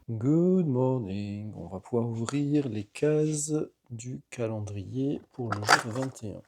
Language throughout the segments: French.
Good morning. On va pouvoir ouvrir les cases du calendrier pour le jour 21.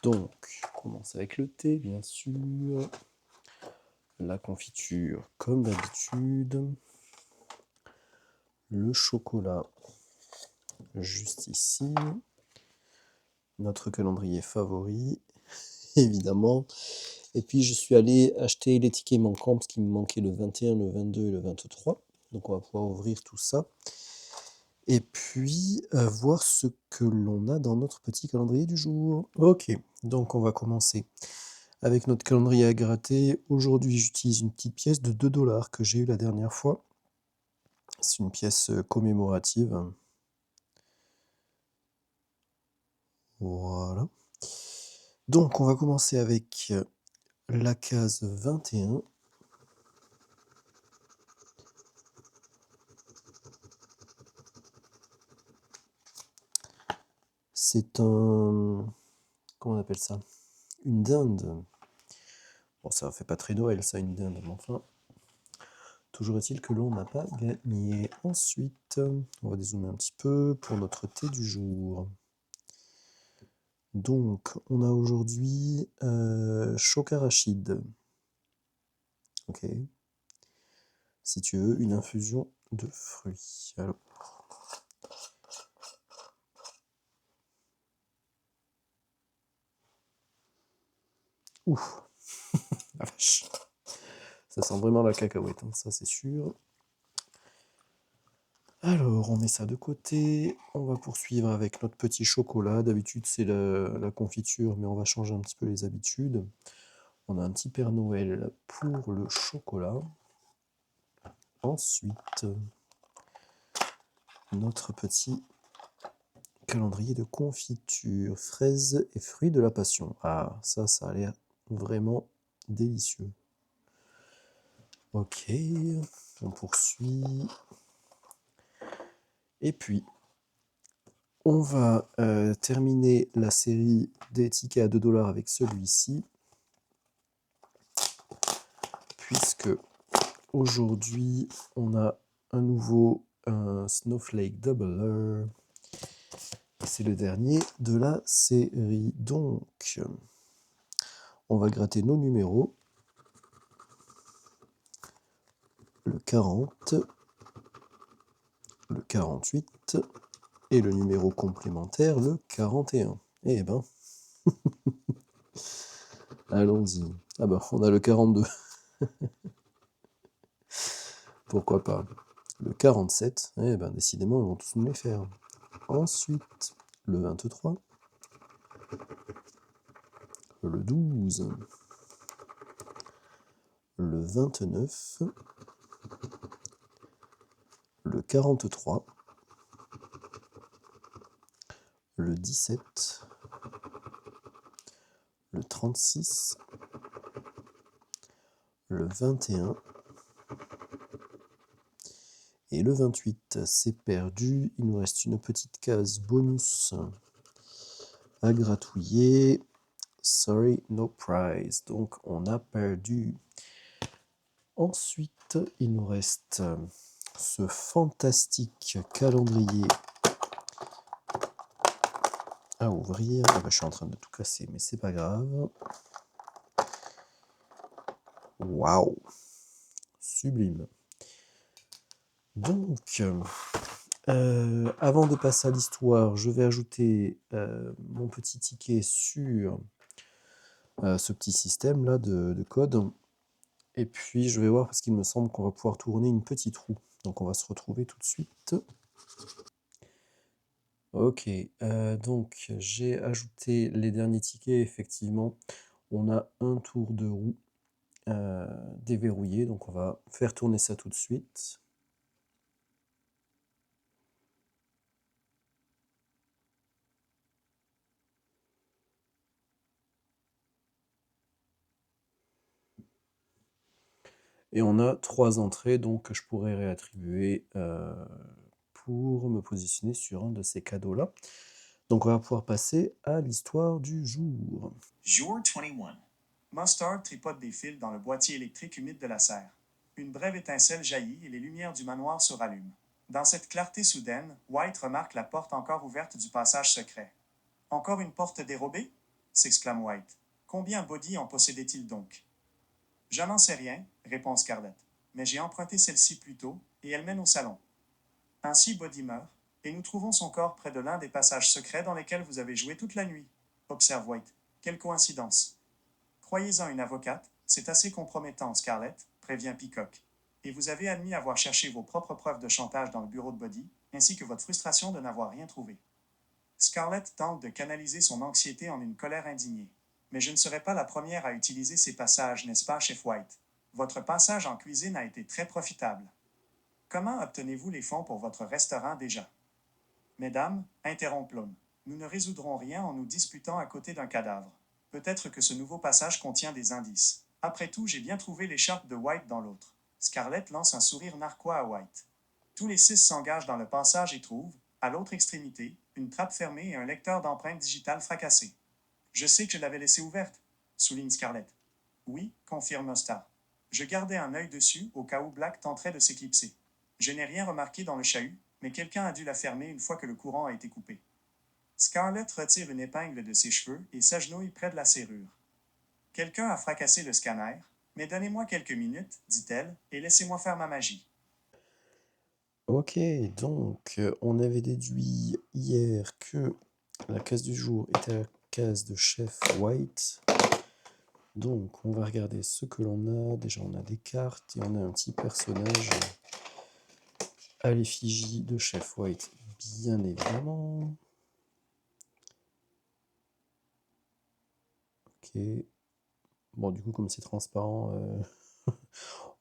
Donc, on commence avec le thé, bien sûr. La confiture, comme d'habitude. Le chocolat, juste ici. Notre calendrier favori, évidemment. Et puis, je suis allé acheter les tickets manquants parce qu'il me manquait le 21, le 22 et le 23. Donc, on va pouvoir ouvrir tout ça. Et puis, voir ce que l'on a dans notre petit calendrier du jour. Ok, donc on va commencer avec notre calendrier à gratter. Aujourd'hui, j'utilise une petite pièce de 2 $ que j'ai eue la dernière fois. C'est une pièce commémorative. Voilà. Donc, on va commencer avec la case 21. C'est un... Comment on appelle ça? Une dinde. Bon, ça fait pas très Noël, ça, une dinde, mais enfin... Toujours est-il que l'on n'a pas gagné. Ensuite, on va dézoomer un petit peu pour notre thé du jour. Donc, on a aujourd'hui choc arachide. Ok. Si tu veux, une infusion de fruits. Alors. Ouf, la vache. Ça sent vraiment la cacahuète, hein, ça c'est sûr. Alors, on met ça de côté. On va poursuivre avec notre petit chocolat. D'habitude, c'est la confiture, mais on va changer un petit peu les habitudes. On a un petit Père Noël pour le chocolat. Ensuite, notre petit calendrier de confiture, fraises et fruits de la passion. Ah, ça a l'air vraiment délicieux. Ok, on poursuit. Et puis, on va terminer la série des tickets à 2 $ avec celui-ci. Puisque aujourd'hui, on a un nouveau Snowflake Doubler. C'est le dernier de la série. Donc, on va gratter nos numéros. Le 40, le 48 et le numéro complémentaire, le 41. Eh ben, allons-y. Ah ben, on a le 42. Pourquoi pas. Le 47, eh ben, décidément, ils vont tous nous les faire. Ensuite, le 23, le 12, le 29, le 43, le 17, le 36, le 21 et le 28. C'est perdu. Il nous reste une petite case bonus à gratouiller. Sorry, no prize. Donc, on a perdu. Ensuite, il nous reste ce fantastique calendrier à ouvrir. Ah bah, je suis en train de tout casser, mais c'est pas grave. Waouh! Sublime. Donc, avant de passer à l'histoire, je vais ajouter mon petit ticket sur ce petit système là de code. Et puis je vais voir parce qu'il me semble qu'on va pouvoir tourner une petite roue. Donc on va se retrouver tout de suite. Ok, donc j'ai ajouté les derniers tickets. Effectivement, on a un tour de roue déverrouillé. Donc on va faire tourner ça tout de suite. Et on a 3 entrées, donc que je pourrais réattribuer pour me positionner sur un de ces cadeaux-là. Donc on va pouvoir passer à l'histoire du jour. Jour 21. Mustard tripote des fils dans le boîtier électrique humide de la serre. Une brève étincelle jaillit et les lumières du manoir se rallument. Dans cette clarté soudaine, White remarque la porte encore ouverte du passage secret. Encore une porte dérobée? S'exclame White. Combien Bodhi en possédait-il donc? Je n'en sais rien, répond Scarlett. Mais j'ai emprunté celle-ci plus tôt, et elle mène au salon. Ainsi Bodhi meurt, et nous trouvons son corps près de l'un des passages secrets dans lesquels vous avez joué toute la nuit, observe White. Quelle coïncidence. Croyez-en une avocate, c'est assez compromettant, Scarlett, prévient Peacock. Et vous avez admis avoir cherché vos propres preuves de chantage dans le bureau de Bodhi, ainsi que votre frustration de n'avoir rien trouvé. Scarlett tente de canaliser son anxiété en une colère indignée. Mais je ne serai pas la première à utiliser ces passages, n'est-ce pas, chef White? Votre passage en cuisine a été très profitable. Comment obtenez-vous les fonds pour votre restaurant déjà? Mesdames, interrompt Plum, nous ne résoudrons rien en nous disputant à côté d'un cadavre. Peut-être que ce nouveau passage contient des indices. Après tout, j'ai bien trouvé l'écharpe de White dans l'autre. Scarlett lance un sourire narquois à White. Tous les 6 s'engagent dans le passage et trouvent, à l'autre extrémité, une trappe fermée et un lecteur d'empreintes digitales fracassé. Je sais que je l'avais laissée ouverte, souligne Scarlett. Oui, confirme Nostar. Je gardais un œil dessus au cas où Black tenterait de s'éclipser. Je n'ai rien remarqué dans le chahut, mais quelqu'un a dû la fermer une fois que le courant a été coupé. Scarlett retire une épingle de ses cheveux et s'agenouille près de la serrure. Quelqu'un a fracassé le scanner, mais donnez-moi quelques minutes, dit-elle, et laissez-moi faire ma magie. Ok, donc on avait déduit hier que la case du jour était la case de chef White. Donc on va regarder ce que l'on a. Déjà on a des cartes et on a un petit personnage à l'effigie de chef White, bien évidemment. Ok. Bon du coup comme c'est transparent,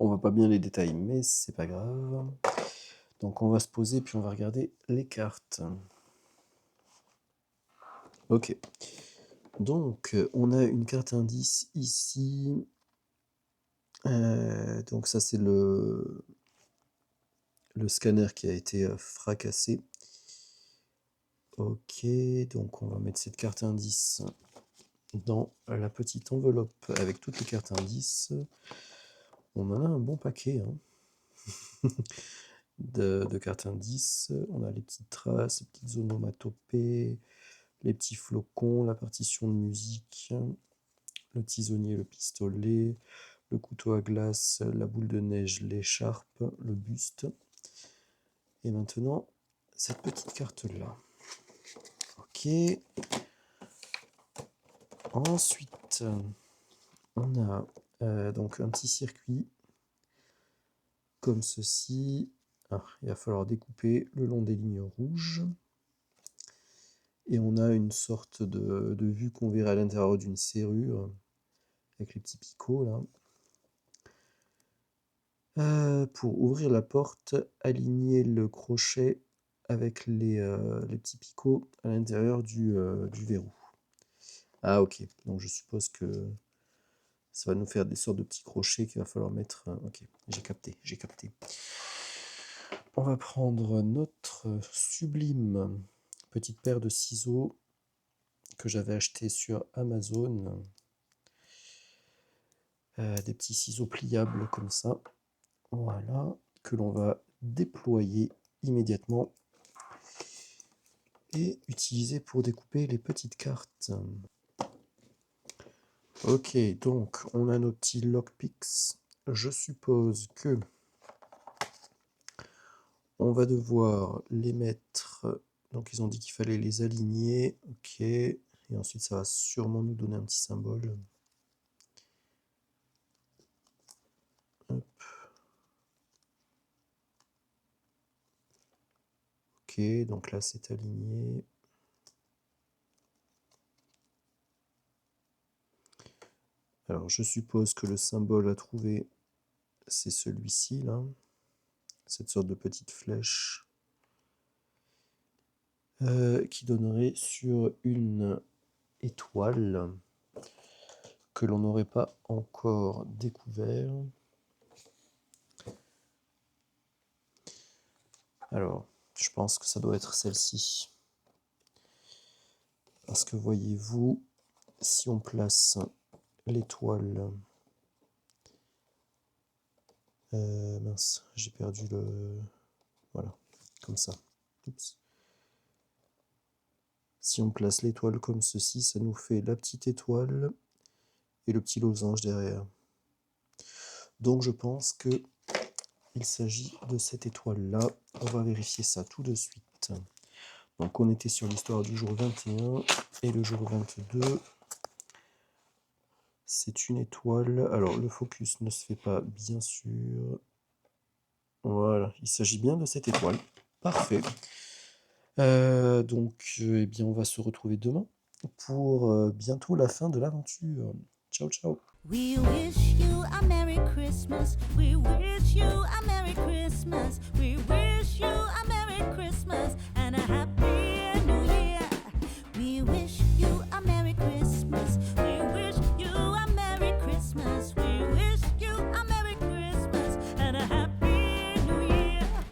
on voit pas bien les détails, mais c'est pas grave. Donc on va se poser puis on va regarder les cartes. Ok. Donc on a une carte indice ici. Donc ça c'est le scanner qui a été fracassé. Ok, donc on va mettre cette carte indice dans la petite enveloppe avec toutes les cartes indices. On en a un bon paquet hein, de cartes indices. On a les petites traces, les petites onomatopées, les petits flocons, la partition de musique, le tisonnier, le pistolet, le couteau à glace, la boule de neige, l'écharpe, le buste. Et maintenant, cette petite carte-là. Ok. Ensuite, on a donc un petit circuit comme ceci. Ah, il va falloir découper le long des lignes rouges. Et on a une sorte de vue qu'on verrait à l'intérieur d'une serrure, avec les petits picots là. Pour ouvrir la porte, aligner le crochet avec les petits picots à l'intérieur du verrou. Ah ok, donc je suppose que ça va nous faire des sortes de petits crochets qu'il va falloir mettre. Ok, j'ai capté, j'ai capté. On va prendre notre sublime petite paire de ciseaux que j'avais acheté sur Amazon. Des petits ciseaux pliables comme ça. Voilà, que l'on va déployer immédiatement et utiliser pour découper les petites cartes. Ok, donc on a nos petits lockpicks. Je suppose que on va devoir les mettre. Donc ils ont dit qu'il fallait les aligner. Ok, et ensuite ça va sûrement nous donner un petit symbole. Hop. Ok, donc là c'est aligné. Alors je suppose que le symbole à trouver c'est celui-ci là. Cette sorte de petite flèche qui donnerait sur une étoile que l'on n'aurait pas encore découvert. Alors, je pense que ça doit être celle-ci. Parce que voyez-vous, si on place l'étoile Mince, j'ai perdu le... Voilà, comme ça. Oups. Si on place l'étoile comme ceci, ça nous fait la petite étoile et le petit losange derrière. Donc je pense que il s'agit de cette étoile-là. On va vérifier ça tout de suite. Donc on était sur l'histoire du jour 21 et le jour 22. C'est une étoile. Alors le focus ne se fait pas, bien sûr. Voilà, il s'agit bien de cette étoile. Parfait. Donc, eh bien, on va se retrouver demain pour bientôt la fin de l'aventure. Ciao, ciao. We wish you a Merry Christmas. We wish you a Merry Christmas.